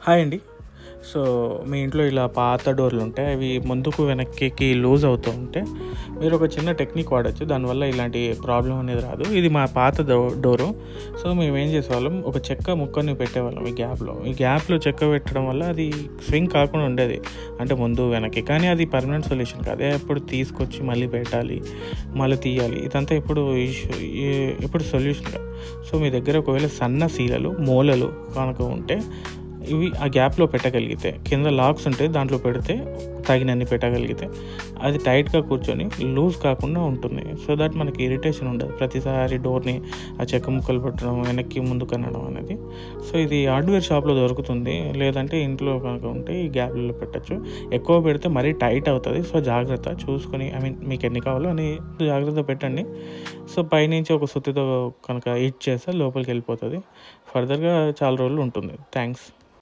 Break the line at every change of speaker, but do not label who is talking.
Hi అండి. So, మీ ఇంట్లో ఇలా పాత డోర్లుంటాయి. అవి ముందుకు, వెనక్కికి లూజ్ అవుతూ ఉంటే, మీరొక చిన్న టెక్నిక్ వాడొచ్చు. దానివల్ల ఇలాంటి ప్రాబ్లమ్ అనేది రాదు. ఇది మా పాత డోరు. సో, మేమేం చేసేవాళ్ళం, ఒక చెక్క ముక్కని పెట్టేవాళ్ళం ఈ గ్యాప్‌లో. ఈ గ్యాప్‌లో చెక్క పెట్టడం వల్ల అది స్వింగ్ కాకుండా ఉండేది. అంటే ముందు, వెనక్కి. కానీ అది పర్మనెంట్ సొల్యూషన్ కాదు. ఎప్పుడు తీసుకొచ్చి మళ్ళీ పెట్టాలి, మళ్ళీ తీయాలి. ఇదంతా ఎప్పుడు సొల్యూషన్ కాదు. సో, మీ దగ్గర ఒకవేళ సన్న సీలలు, మూలలు కనుక ఉంటే ఇవి ఆ గ్యాప్‌లో పెట్టగలిగితే, కింద లాక్స్ ఉంటాయి, దాంట్లో పెడితే తగినన్ని పెట్టగలిగితే అది టైట్‌గా కూర్చొని లూజ్ కాకుండా ఉంటుంది. సో దట్ మనకి ఇరిటేషన్ ఉండదు. ప్రతిసారి డోర్‌ని ఆ చెక్క ముక్కలు పెట్టడం, వెనక్కి ముందుకు అనడం అనేది. సో ఇది హార్డ్వేర్ షాప్‌లో దొరుకుతుంది. లేదంటే ఇంట్లో కనుక ఉంటే ఈ గ్యాప్‌లలో పెట్టొచ్చు. ఎక్కువ పెడితే మరీ టైట్ అవుతుంది. సో జాగ్రత్త చూసుకొని, మీకు ఎన్ని కావాలో అన్ని జాగ్రత్తగా పెట్టండి. సో పైనుంచి ఒక సుత్తితో కనుక హిట్ చేస్తే లోపలికి వెళ్ళిపోతుంది. ఫర్దర్‌గా చాలా రోజులు ఉంటుంది. థ్యాంక్స్.